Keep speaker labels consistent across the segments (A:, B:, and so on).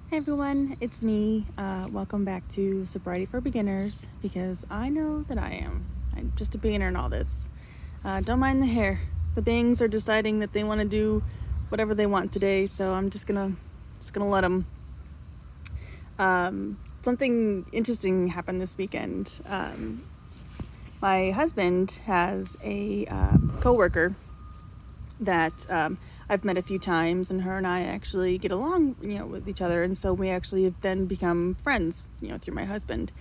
A: Hey everyone, it's me. Welcome back to Sobriety for Beginners because I know that I am. I'm just a beginner in all this. Don't mind the hair. The bangs are deciding that they want to do whatever they want today, so I'm just gonna let them. Something interesting happened this weekend. My husband has a coworker that I've met a few times, and her and I actually get along, with each other, and so we actually have then become friends, through my husband.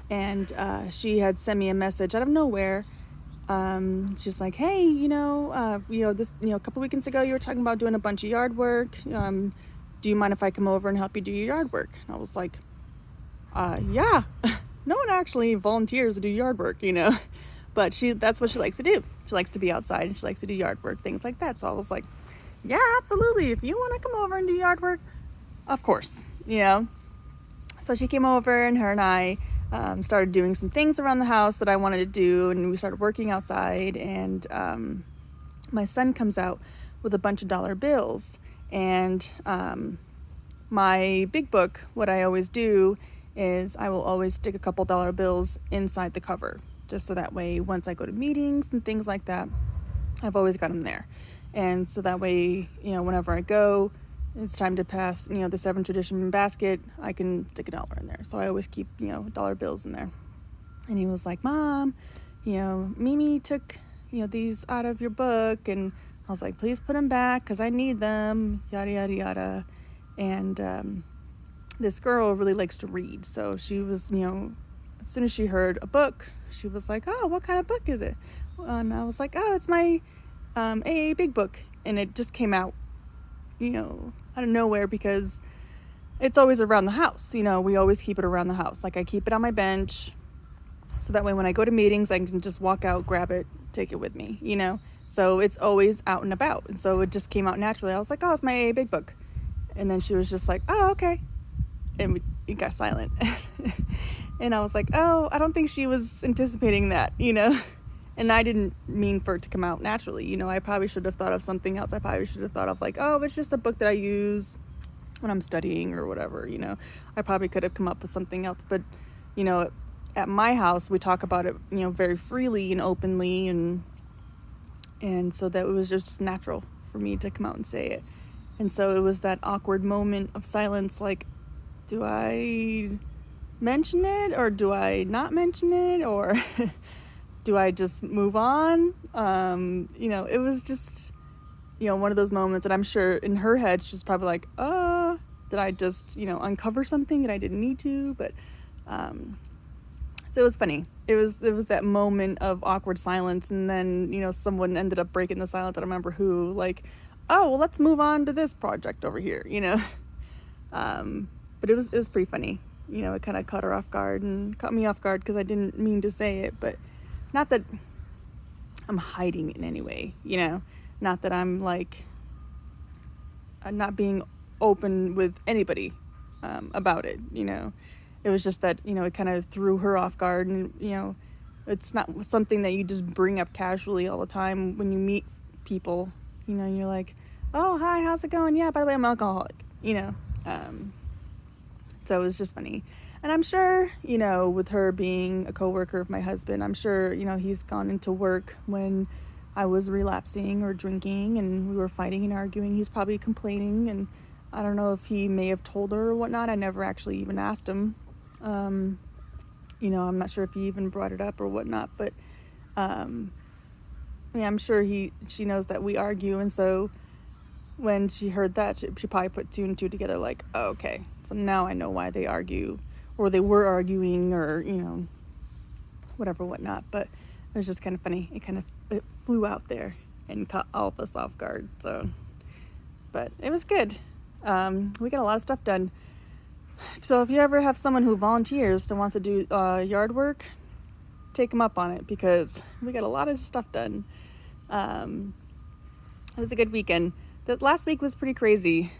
A: And she had sent me a message out of nowhere. She's like, "Hey, this, a couple weekends ago, you were talking about doing a bunch of yard work. Do you mind if I come over and help you do your yard work?" And I was like, "Yeah." No one actually volunteers to do yard work. But that's what she likes to do. She likes to be outside and she likes to do yard work, things like that. So I was like, yeah, absolutely. If you want to come over and do yard work, of course. So she came over, and her and I started doing some things around the house that I wanted to do, and we started working outside. And my son comes out with a bunch of dollar bills, and my big book, what I always do is I will always stick a couple dollar bills inside the cover, just so that way once I go to meetings and things like that, I've always got them there. And so that way, whenever I go, it's time to pass, the 7 tradition basket, I can stick $1 in there. So I always keep, dollar bills in there. And he was like, "Mom, Mimi took, these out of your book." And I was like, "Please put them back because I need them, yada, yada, yada." And this girl really likes to read. So she was, as soon as she heard a book, she was like, "Oh, what kind of book is it?" And I was like, "Oh, it's my AA big book." And it just came out, out of nowhere because it's always around the house. We always keep it around the house. Like I keep it on my bench so that way when I go to meetings, I can just walk out, grab it, take it with me, So it's always out and about. And so it just came out naturally. I was like, "Oh, it's my AA big book." And then she was just like, "Oh, okay." And we got silent. And I was like, "Oh, I don't think she was anticipating that, And I didn't mean for it to come out naturally. I probably should have thought of something else. I probably should have thought of like, oh, it's just a book that I use when I'm studying or whatever, I probably could have come up with something else. But, at my house, we talk about it, very freely and openly. And so that it was just natural for me to come out and say it. And so it was that awkward moment of silence, like, do I mention it or do I not mention it, or do I just move on? It was just, one of those moments, and I'm sure in her head she's probably like, did I just, uncover something that I didn't need to? But so it was funny. It was that moment of awkward silence, and then, someone ended up breaking the silence. I don't remember who, like, "Oh, well, let's move on to this project over here," But it was pretty funny. It kind of caught her off guard and caught me off guard because I didn't mean to say it, but not that I'm hiding it in any way, not that I'm like not being open with anybody about it. It was just that, it kind of threw her off guard, and, it's not something that you just bring up casually all the time when you meet people. You're like, "Oh, hi, how's it going? Yeah, by the way, I'm alcoholic," So it was just funny. And I'm sure, with her being a coworker of my husband, I'm sure, he's gone into work when I was relapsing or drinking and we were fighting and arguing. He's probably complaining, and I don't know if he may have told her or whatnot. I never actually even asked him. I'm not sure if he even brought it up or whatnot, but I'm sure she knows that we argue, and so when she heard that, she probably put 2 and 2 together, like, oh, okay, so now I know why they argue, or they were arguing, or, whatever, whatnot. But it was just kind of funny. It flew out there and caught all of us off guard. So, but it was good. We got a lot of stuff done. So if you ever have someone who volunteers to wants to do yard work, take them up on it, because we got a lot of stuff done. It was a good weekend. This last week was pretty crazy.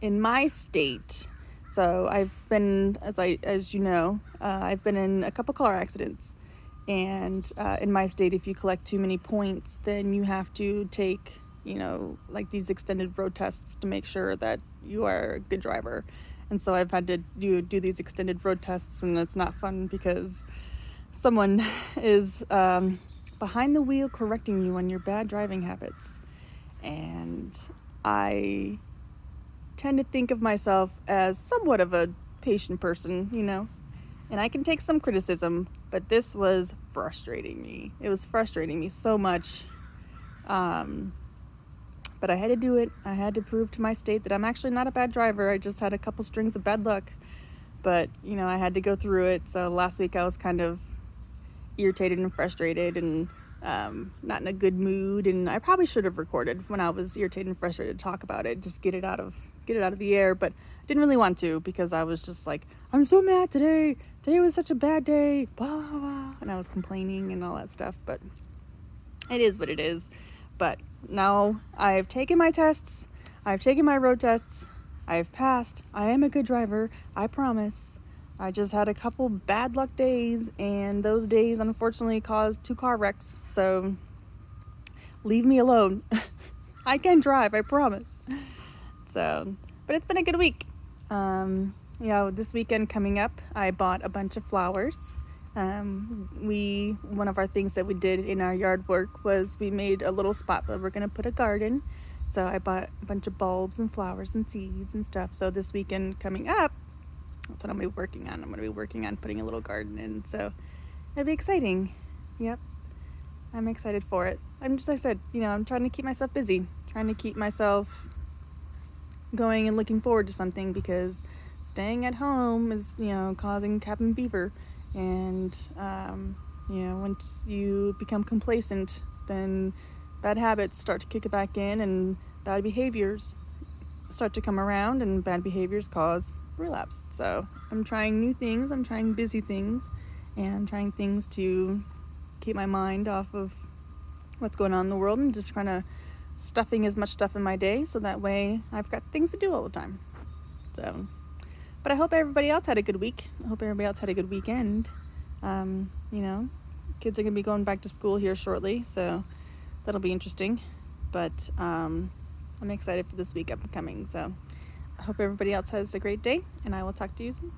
A: In my state, so I've been, as you know, I've been in a couple car accidents. And in my state, if you collect too many points, then you have to take like these extended road tests to make sure that you are a good driver. And so I've had to do these extended road tests, and it's not fun because someone is behind the wheel correcting you on your bad driving habits. And I tend to think of myself as somewhat of a patient person, and I can take some criticism, but this was frustrating me. It was frustrating me so much. But I had to do it. I had to prove to my state that I'm actually not a bad driver. I just had a couple strings of bad luck. But, I had to go through it. So last week I was kind of irritated and frustrated and not in a good mood. And I probably should have recorded when I was irritated and frustrated to talk about it. Just get it out of the air. But I didn't really want to because I was just like, I'm so mad today. Today was such a bad day. Blah, blah, blah. And I was complaining and all that stuff. But it is what it is. But now I've taken my tests, I've taken my road tests, I've passed, I am a good driver, I promise. I just had a couple bad luck days, and those days unfortunately caused 2 car wrecks, so leave me alone. I can drive, I promise. So, but it's been a good week. This weekend coming up, I bought a bunch of flowers. One of our things that we did in our yard work was we made a little spot where we're going to put a garden. So I bought a bunch of bulbs and flowers and seeds and stuff. So this weekend coming up, that's what I'm going to be working on. I'm going to be working on putting a little garden in. So it'll be exciting. Yep. I'm excited for it. Like I said, I'm trying to keep myself busy, trying to keep myself going and looking forward to something, because staying at home is, causing cabin fever. And, once you become complacent, then bad habits start to kick it back in, and bad behaviors start to come around, and bad behaviors cause relapse. So I'm trying new things, I'm trying busy things, and I'm trying things to keep my mind off of what's going on in the world, and just kind of stuffing as much stuff in my day so that way I've got things to do all the time. So, but I hope everybody else had a good week. I hope everybody else had a good weekend. Kids are going to be going back to school here shortly, so that'll be interesting. But I'm excited for this week upcoming. So I hope everybody else has a great day, and I will talk to you soon.